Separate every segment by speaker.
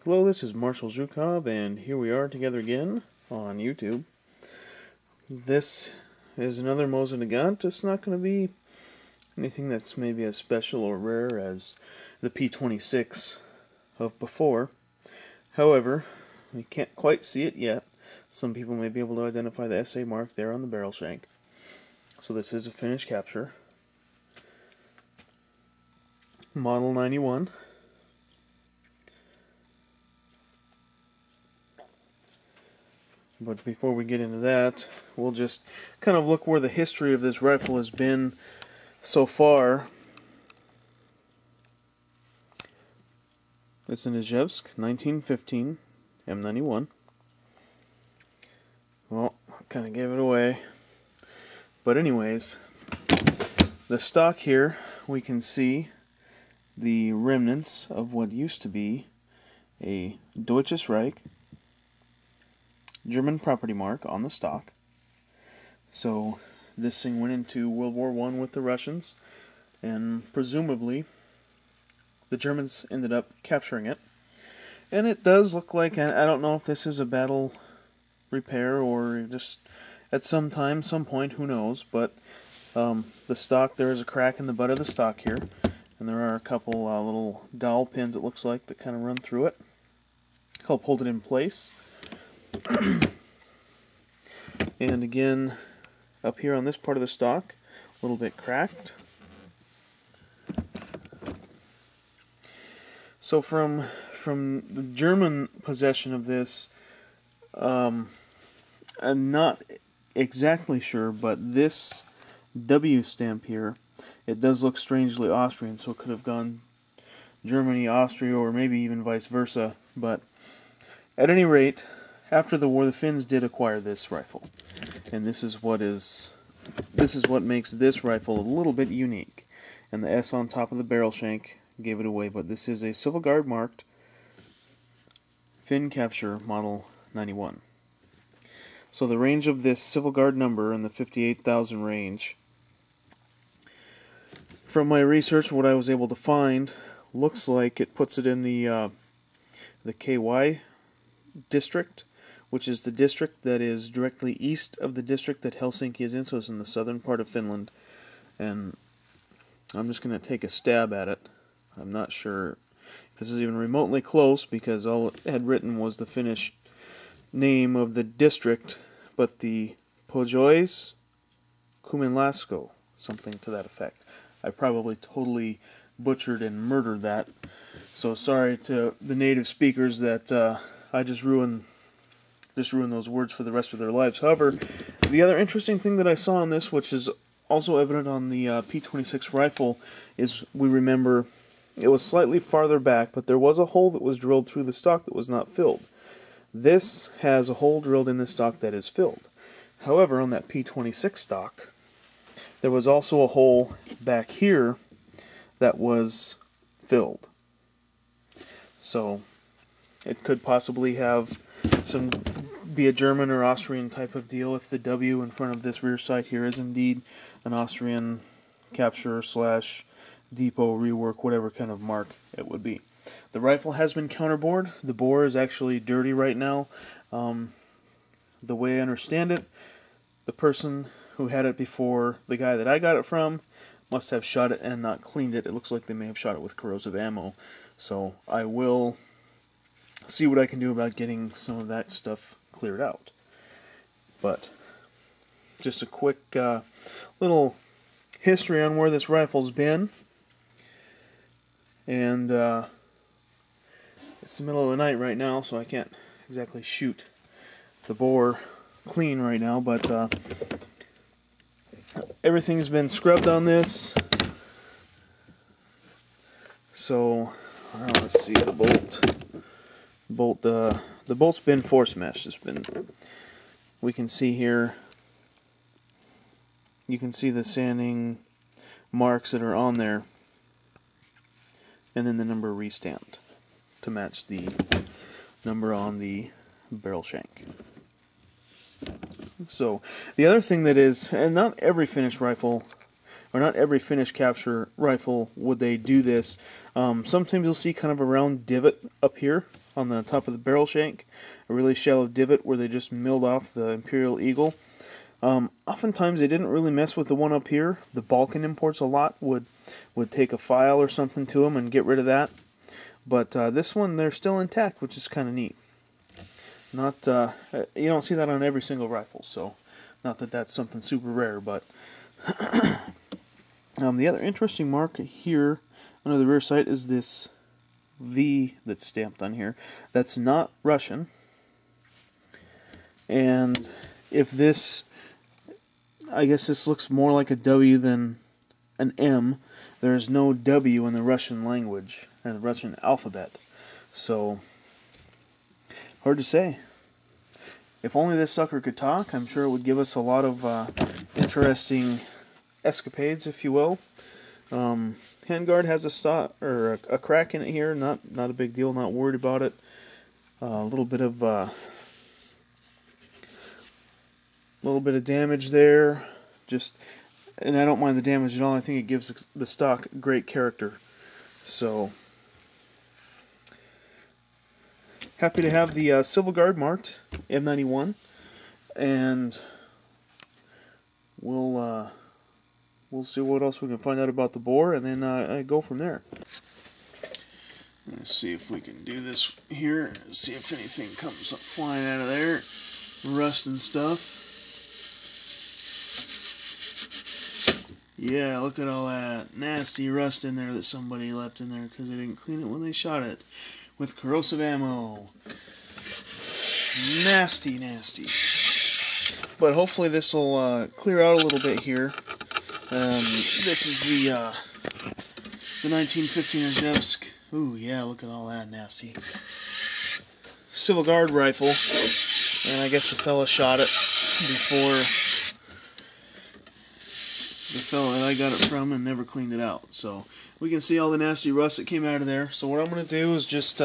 Speaker 1: Hello, this is Marshall Zhukov, and here we are together again on YouTube. This is another Mosin Nagant. It's not going to be anything that's maybe as special or rare as the P26 of before. However, we can't quite see it yet. Some people may be able to identify the SA mark there on the barrel shank. So this is a finished capture. Model 91. But before we get into that, we'll just kind of look where the history of this rifle has been so far. It's an Izhevsk 1915 M91. Well, kind of gave it away. But anyways, the stock here, we can see the remnants of what used to be a Deutsches Reich German property mark on the stock. So this thing went into World War I with the Russians, and presumably the Germans ended up capturing it. And it does look like, I don't know if this is a battle repair or just at some time, some point, who knows, but the stock, there is a crack in the butt of the stock here, and there are a couple little dowel pins, it looks like, that kind of run through it, help hold it in place. And again, up here on this part of the stock, a little bit cracked. So from the German possession of this, I'm not exactly sure, but this W stamp here, it does look strangely Austrian, so it could have gone Germany, Austria, or maybe even vice versa. But at any rate, after the war, the Finns did acquire this rifle, and this is what makes this rifle a little bit unique. And the S on top of the barrel shank gave it away, but this is a Civil Guard marked Finn Capture Model 91. So the range of this Civil Guard number in the 58,000 range, from my research, what I was able to find, looks like it puts it in the KY district, which is the district that is directly east of the district that Helsinki is in, so it's in the southern part of Finland. And I'm just going to take a stab at it. I'm not sure if this is even remotely close, because all it had written was the Finnish name of the district, but the Pojois Kuminlasko, something to that effect. I probably totally butchered and murdered that, so sorry to the native speakers that I just ruin those words for the rest of their lives. However, the other interesting thing that I saw on this, which is also evident on the P26 rifle, is we remember it was slightly farther back, but there was a hole that was drilled through the stock that was not filled. This has a hole drilled in the stock that is filled. However, on that P26 stock, there was also a hole back here that was filled. So it could possibly have be a German or Austrian type of deal if the W in front of this rear sight here is indeed an Austrian capture slash depot rework, whatever kind of mark it would be. The rifle has been counterbored. The bore is actually dirty right now. The way I understand it, the person who had it before the guy that I got it from must have shot it and not cleaned it. It looks like they may have shot it with corrosive ammo. So I will see what I can do about getting some of that stuff cleared out. But just a quick little history on where this rifle's been. And it's the middle of the night right now, so I can't exactly shoot the bore clean right now, but everything's been scrubbed on this. So let's see, the bolt's been force meshed. It's been, we can see here, you can see the sanding marks that are on there, and then the number re-stamped to match the number on the barrel shank. So the other thing that is, and not every Finnish rifle, or not every Finnish capture rifle would they do this. Sometimes you'll see kind of a round divot up here on the top of the barrel shank, a really shallow divot where they just milled off the Imperial Eagle. Oftentimes they didn't really mess with the one up here. The Balkan imports a lot would take a file or something to them and get rid of that. But this one, they're still intact, which is kind of neat. Not you don't see that on every single rifle, so not that that's something super rare. But the other interesting mark here under the rear sight is this V that's stamped on here. That's not Russian. And if this, I guess this looks more like a W than an M. There's no W in the Russian language, or the Russian alphabet. So, hard to say. If only this sucker could talk, I'm sure it would give us a lot of interesting escapades, if you will. Handguard has a crack in it here. Not a big deal. Not worried about it. A little bit of damage there. And I don't mind the damage at all. I think it gives the stock great character. So, happy to have the Civil Guard marked M91, and we'll see what else we can find out about the bore, and then go from there. Let's see if we can do this here. See if anything comes up flying out of there, rust and stuff. Yeah, look at all that nasty rust in there that somebody left in there because they didn't clean it when they shot it with corrosive ammo. Nasty, nasty. But hopefully this will clear out a little bit here. This is the 1915 Izhevsk. Ooh, yeah, look at all that nasty. Civil Guard rifle. And I guess the fella shot it before the fellow that I got it from and never cleaned it out. So we can see all the nasty rust that came out of there. So what I'm going to do is just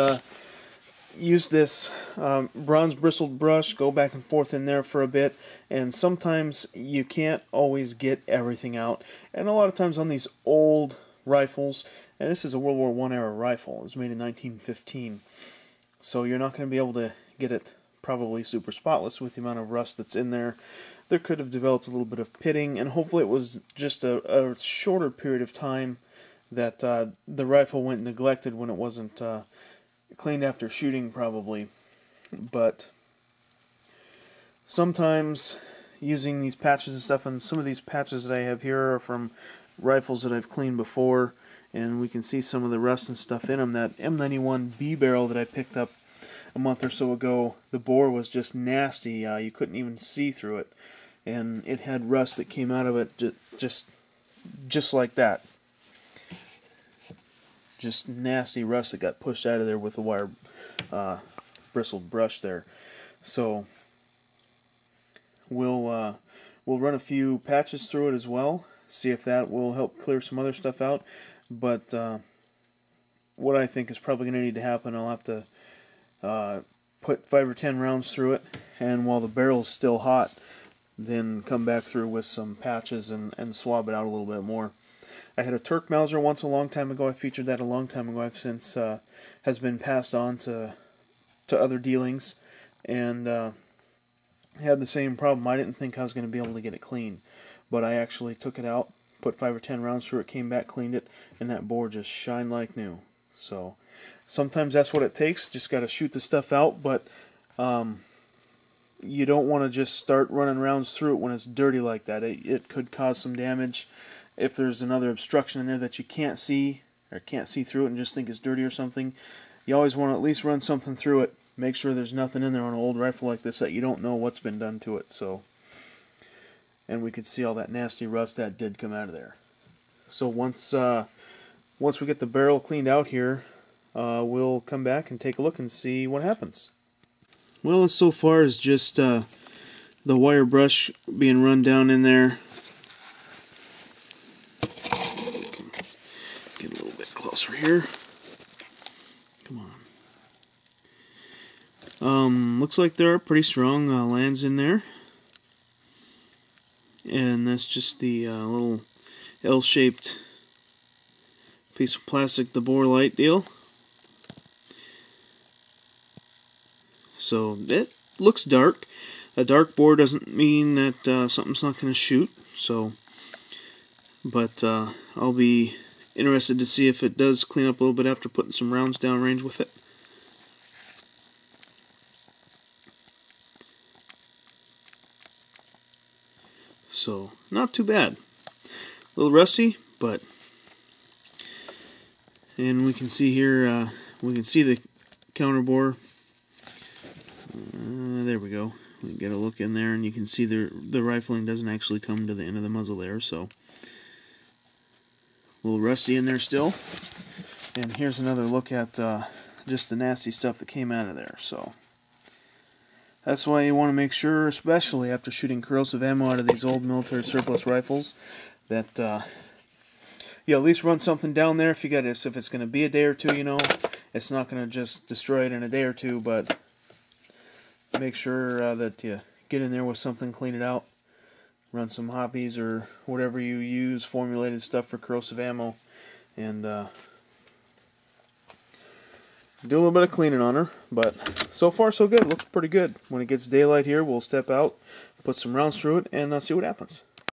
Speaker 1: use this bronze bristled brush, go back and forth in there for a bit, and sometimes you can't always get everything out. And a lot of times on these old rifles, and this is a World War I era rifle, it was made in 1915, so you're not going to be able to get it probably super spotless with the amount of rust that's in there. There could have developed a little bit of pitting, and hopefully it was just a shorter period of time that the rifle went neglected when it wasn't cleaned after shooting, probably. But sometimes using these patches and stuff, and some of these patches that I have here are from rifles that I've cleaned before, and we can see some of the rust and stuff in them. That M91 B barrel that I picked up a month or so ago, the bore was just nasty. You couldn't even see through it, and it had rust that came out of it just like that. Just nasty rust that got pushed out of there with the wire bristled brush there. So we'll run a few patches through it as well, see if that will help clear some other stuff out. But what I think is probably going to need to happen, I'll have to put 5 or 10 rounds through it, and while the barrel's still hot, then come back through with some patches and swab it out a little bit more. I had a Turk Mauser once a long time ago. I featured that a long time ago. I've since has been passed on to other dealings, and had the same problem. I didn't think I was going to be able to get it clean, but I actually took it out, put 5 or 10 rounds through it, came back, cleaned it, and that bore just shined like new. So sometimes that's what it takes. Just got to shoot the stuff out, but you don't want to just start running rounds through it when it's dirty like that. It could cause some damage. If there's another obstruction in there that you can't see, or can't see through it and just think it's dirty or something, you always want to at least run something through it. Make sure there's nothing in there on an old rifle like this that you don't know what's been done to it. So, and we could see all that nasty rust that did come out of there. So once we get the barrel cleaned out here, we'll come back and take a look and see what happens. Well, this so far is just the wire brush being run down in there. Get a little bit closer here. Come on. Looks like there are pretty strong lands in there. And that's just the little L-shaped piece of plastic, the bore light deal. So it looks dark. A dark bore doesn't mean that something's not going to shoot. So, but I'll be interested to see if it does clean up a little bit after putting some rounds downrange with it. So, not too bad. A little rusty, but... And we can see here, we can see the counter bore. There we go. We can get a look in there, and you can see the rifling doesn't actually come to the end of the muzzle there, so... A little rusty in there still. And here's another look at just the nasty stuff that came out of there, so... That's why you want to make sure, especially after shooting corrosive ammo out of these old military surplus rifles, that you at least run something down there if it's going to be a day or two, you know. It's not going to just destroy it in a day or two, but make sure that you get in there with something, clean it out, run some hoppies or whatever you use, formulated stuff for corrosive ammo, and do a little bit of cleaning on her. But so far so good. It looks pretty good. When it gets daylight here, we'll step out, put some rounds through it, and see what happens.